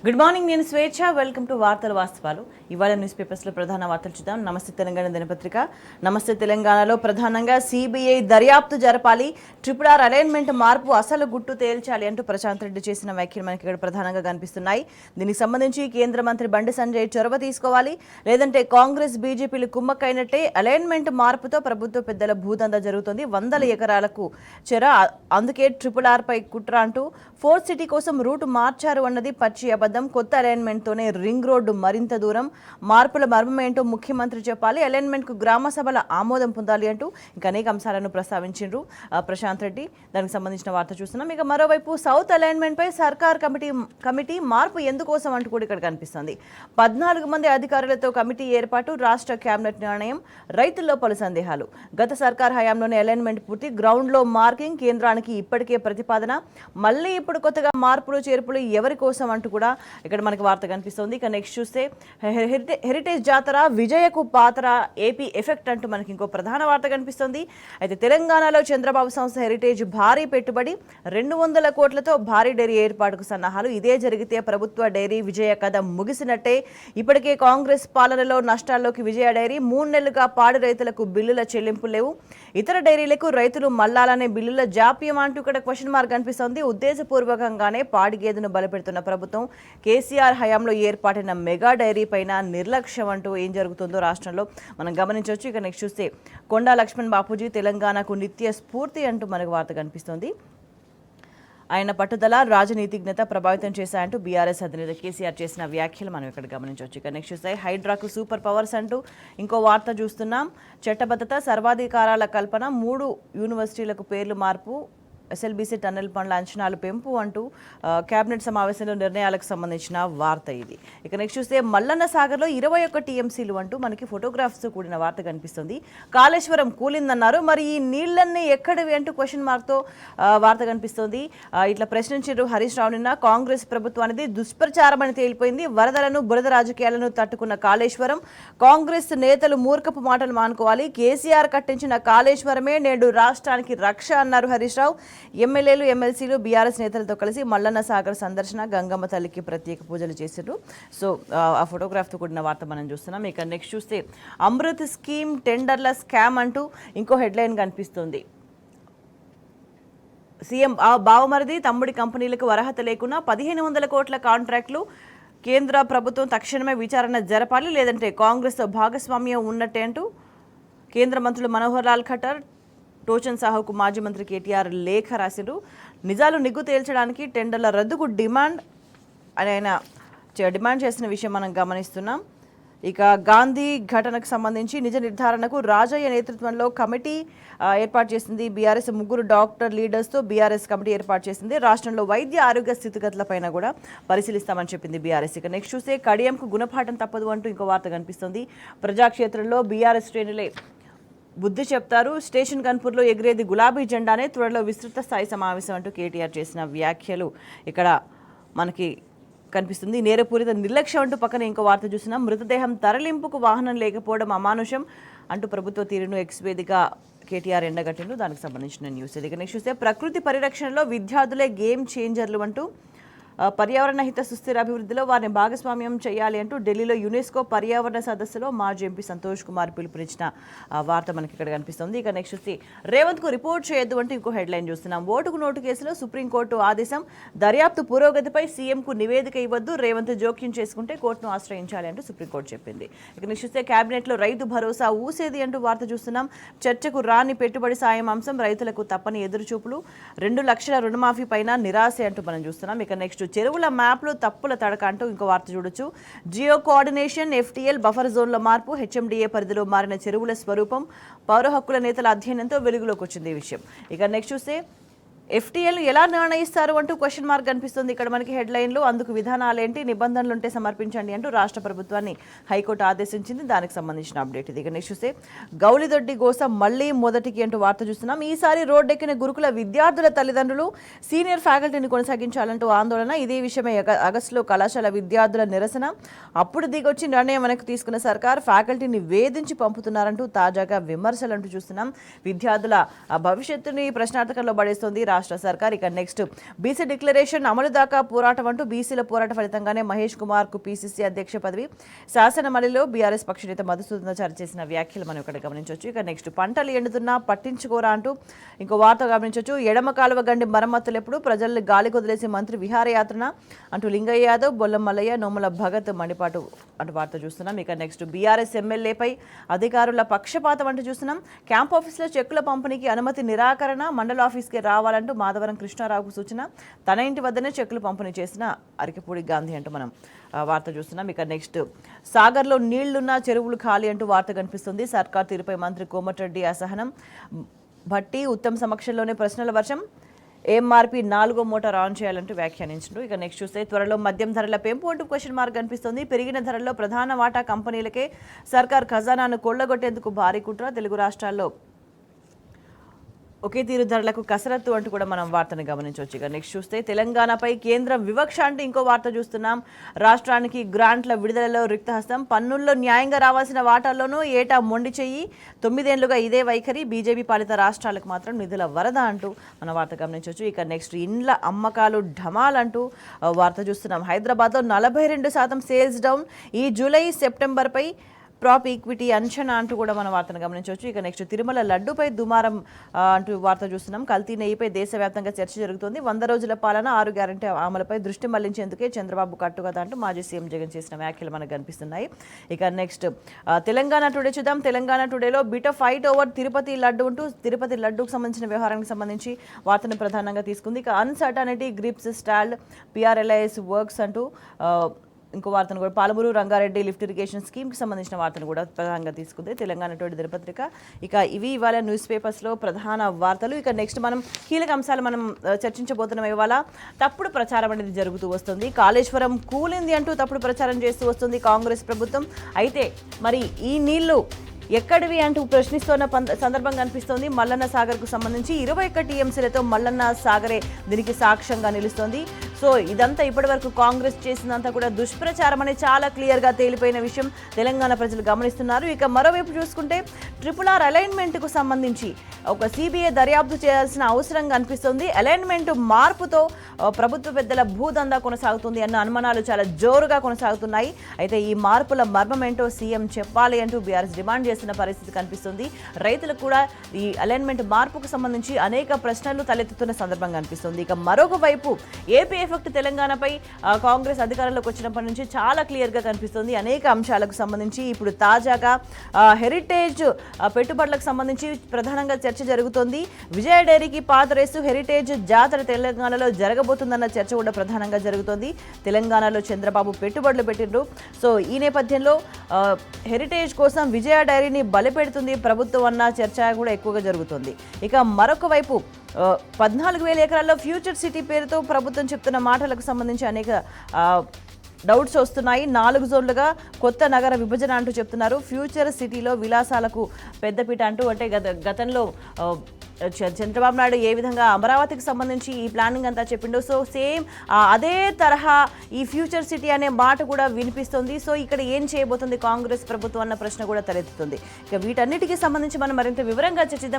Good morning, నేను స్వేచ్ఛ. Welcome to వార్తల వాస్తవాలు. ఇవాళ న్యూస్ పేపర్స్లో ప్రధాన వార్తలు చూద్దాం. నమస్తే తెలంగాణ దినపత్రిక. నమస్తే తెలంగాణలో ప్రధానంగా సిబిఐ దర్యాప్తు జరపాలి, RRR అలైన్మెంట్ మార్పు అసలు గుట్టు తేల్చాలి అంటూ ప్రశాంత్ రెడ్డి చేసిన వ్యాఖ్యలు మనకి ఇక్కడ ప్రధానంగా కనిపిస్తున్నాయి. దీనికి సంబంధించి కేంద్ర మంత్రి బండి సంజయ్ చొరవ తీసుకోవాలి, లేదంటే కాంగ్రెస్ బీజేపీలు కుమ్మక్కైనట్టే. అలైన్మెంట్ మార్పుతో ప్రభుత్వ పెద్దల భూదందా జరుగుతుంది, వందల ఎకరాలకు చెర, అందుకే RRR పై కుట్ర అంటూ ఫోర్త్ సిటీ కోసం రూటు మార్చారు అన్నది పచ్చి అబద్ధం. కొత్త అలైన్మెంట్తోనే రింగ్ రోడ్డు మరింత దూరం. మార్పుల మర్మం ఏంటో ముఖ్యమంత్రి చెప్పాలి, అలైన్మెంట్కు గ్రామ సభల ఆమోదం పొందాలి అంటూ ఇంకా అనేక అంశాలను ప్రస్తావించారు ప్రశాంత్ రెడ్డి. దానికి సంబంధించిన వార్త చూస్తున్నాం. ఇక మరోవైపు సౌత్ అలైన్మెంట్ పై సర్కార్ కమిటీ మార్పు ఎందుకోసం అంటూ కూడా ఇక్కడ కనిపిస్తుంది. 14 మంది అధికారులతో కమిటీ ఏర్పాటు, రాష్ట్ర కేబినెట్ నిర్ణయం, రైతుల్లో పలు సందేహాలు. గత సర్కార్ హయాంలోనే అలైన్మెంట్ పూర్తి, గ్రౌండ్లో మార్కింగ్, కేంద్రానికి ఇప్పటికే ప్రతిపాదన, మళ్ళీ ఇప్పుడు కొత్తగా మార్పులు చేర్పులు ఎవరి కోసం అంటూ కూడా ఇక్కడ మనకి వార్త కనిపిస్తుంది. ఇక నెక్స్ట్ చూస్తే హెరిటేజ్ జాతర విజయకు పాత్ర, ఏపీ ఎఫెక్ట్ అంటూ మనకి ఇంకో ప్రధాన వార్త కనిపిస్తుంది. అయితే తెలంగాణలో చంద్రబాబు సంస్థ హెరిటేజ్ భారీ పెట్టుబడి, 200 కోట్లతో భారీ డైరీ ఏర్పాటుకు సన్నాహాలు. ఇదే జరిగితే ప్రభుత్వ డైరీ విజయ కథ ముగిసినట్టే. ఇప్పటికే కాంగ్రెస్ పాలనలో నష్టాల్లోకి విజయ డైరీ. 3 నెలలుగా పాడి రైతులకు బిల్లుల చెల్లింపులు లేవు, ఇతర డైరీలకు రైతులు మల్లాలనే బిల్లుల జాప్యం అంటూ ఇక్కడ క్వశ్చన్ మార్క్ కనిపిస్తుంది. ఉద్దేశపూర్వకంగానే పాడి గేదెను బలపెడుతున్న ప్రభుత్వం. కేసీఆర్ హయాంలో ఏర్పాటైన మెగా డైరీ పైన నిర్లక్ష్యం అంటూ ఏం జరుగుతుందో రాష్ట్రంలో మనం గమనించవచ్చు. ఇక నెక్స్ట్ చూస్తే కొండా లక్ష్మణ్ బాపూజీ తెలంగాణకు నిత్య స్ఫూర్తి అంటూ మనకు వార్త కనిపిస్తుంది. ఆయన పట్టుదల, రాజనీతిజ్ఞత ప్రభావితం చేశాయంటూ బీఆర్ఎస్ అధినేత కేసీఆర్ చేసిన వ్యాఖ్యలు మనం ఇక్కడ గమనించవచ్చు. ఇక నెక్స్ట్ చూస్తే హైడ్రాకు సూపర్ పవర్స్ అంటూ ఇంకో వార్త చూస్తున్నాం. చట్టబద్ధత, సర్వాధికారాల కల్పన, 3 యూనివర్సిటీలకు పేర్లు మార్పు, ఎస్ఎల్బీసీ టన్నెల్ పనుల అంచనాలు పెంపు అంటూ కేబినెట్ సమావేశంలో నిర్ణయాలకు సంబంధించిన వార్త ఇది. ఇక నెక్స్ట్ చూస్తే మల్లన్న సాగర్లో 21 టీఎంసీలు అంటూ మనకి ఫోటోగ్రాఫ్స్తో కూడిన వార్త కనిపిస్తుంది. కాళేశ్వరం కూలిందన్నారు, మరి ఈ నీళ్లన్నీ ఎక్కడివి అంటూ క్వశ్చన్ మార్క్తో వార్త కనిపిస్తుంది. ఇట్లా ప్రశ్నించారు హరీష్ రావు. నిన్న కాంగ్రెస్ ప్రభుత్వానికి దుష్ప్రచారం అని తేలిపోయింది. వరదలను, బురద రాజకీయాలను తట్టుకున్న కాళేశ్వరం, కాంగ్రెస్ నేతలు మూర్ఖపు మాటలు మానుకోవాలి. కేసీఆర్ కట్టించిన కాళేశ్వరమే నేడు రాష్ట్రానికి రక్ష అన్నారు హరీష్ రావు. ఎమ్మెల్యేలు, ఎమ్మెల్సీలు, బీఆర్ఎస్ నేతలతో కలిసి మల్లన్న సాగర్ సందర్శన, గంగమ్మ తల్లికి ప్రత్యేక పూజలు చేశారు. సో ఆ ఫోటోగ్రాఫ్తో కూడిన వార్త మనం చూస్తున్నాం. ఇక నెక్స్ట్ చూస్తే అమృత్ స్కీమ్ టెండర్ల స్కామ్ అంటూ ఇంకో హెడ్లైన్ కనిపిస్తుంది. సీఎం బావమరిది, తమ్ముడి కంపెనీలకు అర్హత లేకున్నా 1500 కోట్ల కాంట్రాక్టులు. కేంద్ర ప్రభుత్వం తక్షణమే విచారణ జరపాలి, లేదంటే కాంగ్రెస్తో భాగస్వామ్యం ఉన్నట్టే అంటూ కేంద్ర మంత్రులు మనోహర్ లాల్ ఖట్టర్, టోచన్ సాహుకు మాజీ మంత్రి కేటీఆర్ లేఖ రాశారు. నిజాలు నిగ్గు తేల్చడానికి టెండర్ల రద్దుకు డిమాండ్ అని ఆయన డిమాండ్ చేసిన విషయం మనం గమనిస్తున్నాం. ఇక గాంధీ ఘటనకు సంబంధించి నిజ నిర్ధారణకు రాజయ్య నేతృత్వంలో కమిటీ ఏర్పాటు చేసింది బీఆర్ఎస్. 3 డాక్టర్ లీడర్స్తో బీఆర్ఎస్ కమిటీ ఏర్పాటు చేసింది. రాష్ట్రంలో వైద్య ఆరోగ్య స్థితిగతులపైన కూడా పరిశీలిస్తామని చెప్పింది బీఆర్ఎస్. ఇక నెక్స్ట్ చూస్తే కడియంకు గుణపాఠం తప్పదు అంటూ ఇంకో వార్త కనిపిస్తుంది. ప్రజాక్షేత్రంలో బీఆర్ఎస్ శ్రేణులే బుద్ధి చెప్తారు, స్టేషన్ కన్పూర్లో ఎగిరేది గులాబీ జెండానే, త్వరలో విస్తృత స్థాయి సమావేశం అంటూ కేటీఆర్ చేసిన వ్యాఖ్యలు ఇక్కడ మనకి కనిపిస్తుంది. నేరపూరిత నిర్లక్ష్యం అంటూ పక్కన ఇంకో వార్త చూసినాం. మృతదేహం తరలింపుకు వాహనం లేకపోవడం అమానుషం అంటూ ప్రభుత్వ తీరును ఎక్స్ వేదిక కేటీఆర్ ఎండగట్టిండు. దానికి సంబంధించిన న్యూస్ ఇది. నెక్స్ట్ చూస్తే ప్రకృతి పరిరక్షణలో విద్యార్థులే గేమ్ చేంజర్లు అంటూ పర్యావరణ హిత సుస్థిర అభివృద్ధిలో వారిని భాగస్వామ్యం చేయాలి అంటూ ఢిల్లీలో యునెస్కో పర్యావరణ సదస్సులో మాజీ ఎంపీ సంతోష్ కుమార్ పిలుపునిచ్చిన వార్త మనకి ఇక్కడ కనిపిస్తుంది. ఇక నెక్స్ట్ చూస్తే రేవంత్కు రిపోర్ట్ చేయొద్దు అంటూ ఇంకో హెడ్లైన్ చూస్తున్నాం. ఓటుకు నోటు కేసులో సుప్రీంకోర్టు ఆదేశం, దర్యాప్తు పురోగతిపై సీఎంకు నివేదిక ఇవ్వద్దు, రేవంత్ జోక్యం చేసుకుంటే కోర్టును ఆశ్రయించాలి అంటూ సుప్రీంకోర్టు చెప్పింది. ఇక నెక్స్ట్ చూస్తే కేబినెట్లో రైతు భరోసా ఊసేది అంటూ వార్త చూస్తున్నాం. చర్చకు రాని పెట్టుబడి సాయం అంశం, రైతులకు తప్పని ఎదురుచూపులు, 2 లక్షల రుణమాఫీ పైన నిరాశ అంటూ మనం చూస్తున్నాం. ఇక నెక్స్ట్ చెరువుల మ్యాప్లో తప్పుల తడక అంటూ ఇంకో వార్త చూడొచ్చు. జియో కోఆర్డినేషన్, FTL బఫర్ జోన్ల మార్పు, HMDA పరిధిలో మారిన చెరువుల స్వరూపం, పౌర హక్కుల నేతల అధ్యయనంతో వెలుగులోకి వచ్చింది ఈ విషయం. ఇక నెక్స్ట్ చూస్తే FTL ఎలా నిర్ణయిస్తారు అంటూ క్వశ్చన్ మార్క్ కనిపిస్తుంది ఇక్కడ మనకి హెడ్లైన్లో. అందుకు విధానాలేంటి, నిబంధనలు ఉంటే సమర్పించండి అంటూ రాష్ట్ర ప్రభుత్వాన్ని హైకోర్టు ఆదేశించింది. దానికి సంబంధించిన అప్డేట్ ఇది. ఇక నెక్స్ట్ చూస్తే గౌలిదొడ్డి గోస మళ్లీ మొదటికి అంటూ వార్త చూస్తున్నాం. ఈసారి రోడ్డెక్కిన గురుకుల విద్యార్థుల తల్లిదండ్రులు సీనియర్ ఫ్యాకల్టీని కొనసాగించాలంటూ ఆందోళన. ఇదే విషయమై ఆగస్టులో కళాశాల విద్యార్థుల నిరసన. అప్పుడు దిగొచ్చి నిర్ణయం వెనక్కి తీసుకున్న సర్కార్ ఫ్యాకల్టీని వేధించి పంపుతున్నారంటూ తాజాగా విమర్శలు అంటూ చూస్తున్నాం. విద్యార్థుల భవిష్యత్తుని ప్రశ్నార్థకంలో పడేస్తోంది రాష్ట్ర సర్కార్. ఇక నెక్స్ట్ బీసీ డిక్లరేషన్ అమలు దాకా పోరాటం అంటూ బీసీల పోరాట ఫలితంగానే మహేష్ కుమార్ కు పీసీసీ అధ్యక్ష పదవి. శాసనమండలిలో బీఆర్ఎస్ పక్ష నేత మధుసూదనాచారి చేసిన వ్యాఖ్యలు మనం ఇక్కడ గమనించవచ్చు. ఇక నెక్స్ట్ పంటలు ఎండుతున్నా పట్టించుకోరా అంటూ ఇంకో వార్త గమనించవచ్చు. ఎడమ కాలువ గండి మరమ్మతులు ఎప్పుడు ప్రజల్ని గాలి కొదిలేసి మంత్రి విహారయాత్రన అంటూ లింగయ్య యాదవ్, బొల్లం మల్లయ్య, నోముల భగత్ మండిపాటు అంటూ వార్త చూస్తున్నాం. ఇక నెక్స్ట్ బీఆర్ఎస్ ఎమ్మెల్యేపై అధికారుల పక్షపాతం అంటూ చూస్తున్నాం. క్యాంప్ ఆఫీసులో చెక్కుల పంపిణీకి అనుమతి నిరాకరణ, మండల ఆఫీస్కి రావాలంటూ మాధవరం కృష్ణారావుకు సూచన. తన ఇంటి వద్దనే చెక్కులు పంపిణీ చేసిన అరికపూడి గాంధీ అంటూ మనం వార్త చూస్తున్నాం. ఇక నెక్స్ట్ సాగర్లో నీళ్లున్న చెరువులు ఖాళీ అంటూ వార్త కనిపిస్తుంది. సర్కార్ తీరుపై మంత్రి కోమటిరెడ్డి అసహనం. భట్టి ఉత్తమ్ సమక్షంలోనే ప్రశ్నల వర్షం. ఎంఆర్పీ 4వ మోటార్ ఆన్ చేయాలంటూ వ్యాఖ్యానించారు. ఇక నెక్స్ట్ చూస్తే త్వరలో మద్యం ధరల పెంపు అంటూ క్వశ్చన్ మార్క్ కనిపిస్తుంది. పెరిగిన ధరల్లో ప్రధాన వాటా కంపెనీలకే సర్కార్ ఖజానాను కొల్లగొట్టేందుకు భారీ కుట్ర. తెలుగు రాష్ట్రాల్లో ఒకే తీరు ధరలకు కసరత్తు అంటూ కూడా మనం వార్తను గమనించవచ్చు. ఇక నెక్స్ట్ చూస్తే తెలంగాణపై కేంద్రం వివక్ష అంటూ ఇంకో వార్త చూస్తున్నాం. రాష్ట్రానికి గ్రాంట్ల విడుదలలో రిక్తహస్తం, పన్నుల్లో న్యాయంగా రావాల్సిన వాటాల్లోనూ ఏటా మొండి చెయ్యి. 9 ఏళ్లుగా ఇదే వైఖరి. బీజేపీ పాలిత రాష్ట్రాలకు మాత్రం నిధుల వరద అంటూ మన వార్త గమనించవచ్చు. ఇక నెక్స్ట్ ఇండ్ల అమ్మకాలు ఢమాల్ అంటూ వార్త చూస్తున్నాం. హైదరాబాద్లో 42% సేల్స్ డౌన్. ఈ జూలై సెప్టెంబర్పై ప్రాప్ ఈక్విటీ అంచనా అంటూ కూడా మన వార్తను గమనించవచ్చు. ఇక నెక్స్ట్ తిరుమల లడ్డుపై దుమారం అంటూ వార్త చూస్తున్నాం. కల్తీ నెయ్యిపై దేశవ్యాప్తంగా చర్చ జరుగుతుంది. 100 రోజుల పాలన 6 గ్యారంటీ అమలుపై దృష్టి మళ్లించేందుకే చంద్రబాబు కట్టుకథ అంటూ మాజీ సీఎం జగన్ చేసిన వ్యాఖ్యలు మనకు కనిపిస్తున్నాయి. ఇక నెక్స్ట్ తెలంగాణ టుడే చూద్దాం. తెలంగాణ టుడేలో bit of fight over Tirupati laddu అంటూ తిరుపతి లడ్డుకు సంబంధించిన వ్యవహారానికి సంబంధించి వార్తను ప్రధానంగా తీసుకుంది. ఇక అన్సర్టనిటీ గ్రిప్స్ స్టాల్డ్ పిఆర్ఎల్ఐఎస్ వర్క్స్ అంటూ ఇంకో వార్తను కూడా పాలమూరు రంగారెడ్డి లిఫ్ట్ ఇరిగేషన్ స్కీమ్కి సంబంధించిన వార్తను కూడా ప్రధానంగా తీసుకుంది తెలంగాణ టుడే దినపత్రిక. ఇక ఇవి ఇవాళ న్యూస్ పేపర్స్లో ప్రధాన వార్తలు. ఇక నెక్స్ట్ మనం కీలక అంశాలు మనం చర్చించబోతున్నాం. ఇవాళ తప్పుడు ప్రచారం అనేది జరుగుతూ వస్తుంది. కాళేశ్వరం కూలింది అంటూ తప్పుడు ప్రచారం చేస్తూ వస్తుంది కాంగ్రెస్ ప్రభుత్వం. అయితే మరి ఈ నీళ్లు ఎక్కడివి అంటూ ప్రశ్నిస్తున్న సందర్భం కనిపిస్తోంది. మల్లన్న సాగర్కు సంబంధించి 21 టీఎంసీలతో మల్లన్న సాగరే దీనికి సాక్ష్యంగా నిలుస్తోంది. సో ఇదంతా ఇప్పటివరకు కాంగ్రెస్ చేసిందంతా కూడా దుష్ప్రచారం అని చాలా క్లియర్గా తేలిపోయిన విషయం తెలంగాణ ప్రజలు గమనిస్తున్నారు. ఇక మరోవైపు చూసుకుంటే RRR అలైన్మెంట్కు సంబంధించి ఒక సిబిఐ దర్యాప్తు చేయాల్సిన అవసరం కనిపిస్తుంది. అలైన్మెంట్ మార్పుతో ప్రభుత్వ పెద్దల భూదందా కొనసాగుతుంది అన్న అనుమానాలు చాలా జోరుగా కొనసాగుతున్నాయి. అయితే ఈ మార్పుల మర్మం ఏంటో సీఎం చెప్పాలి అంటూ బీఆర్ఎస్ డిమాండ్ చేస్తున్న పరిస్థితి కనిపిస్తుంది. రైతులకు కూడా ఈ అలైన్మెంట్ మార్పుకు సంబంధించి అనేక ప్రశ్నలు తలెత్తుతున్న సందర్భం కనిపిస్తుంది. ఇక మరొక వైపు ఏపీ ఎఫెక్ట్ తెలంగాణపై కాంగ్రెస్ అధికారంలోకి వచ్చినప్పటి నుంచి చాలా క్లియర్గా కనిపిస్తుంది. అనేక అంశాలకు సంబంధించి ఇప్పుడు తాజాగా హెరిటేజ్ పెట్టుబడులకు సంబంధించి ప్రధానంగా చర్చ జరుగుతోంది. విజయ డైరీకి పాత రేసు హెరిటేజ్ జాతర తెలంగాణలో జరగబోతుందన్న చర్చ కూడా ప్రధానంగా జరుగుతోంది. తెలంగాణలో చంద్రబాబు పెట్టుబడులు పెట్టిండ్రు. సో ఈ నేపథ్యంలో హెరిటేజ్ కోసం విజయ డైరీని బలిపెడుతుంది ప్రభుత్వం అన్న చర్చ కూడా ఎక్కువగా జరుగుతుంది. ఇక మరొక వైపు 14,000 ఎకరాల్లో ఫ్యూచర్ సిటీ పేరుతో ప్రభుత్వం చెప్తున్న మాటలకు సంబంధించి అనేక డౌట్స్ వస్తున్నాయి. 4 జోన్లుగా కొత్త నగర విభజన అంటూ చెప్తున్నారు. ఫ్యూచర్ సిటీలో విలాసాలకు పెద్దపీట అంటూ అంటే గతంలో చంద్రబాబు నాయుడు ఏ విధంగా అమరావతికి సంబంధించి ఈ ప్లానింగ్ అంతా చెప్పిండో సో సేమ్ అదే తరహా ఈ ఫ్యూచర్ సిటీ అనే మాట కూడా వినిపిస్తుంది. సో ఇక్కడ ఏం చేయబోతుంది కాంగ్రెస్ ప్రభుత్వం అన్న ప్రశ్న కూడా తలెత్తుతుంది. ఇక వీటన్నిటికీ సంబంధించి మనం మరింత వివరంగా చర్చిద్దాం.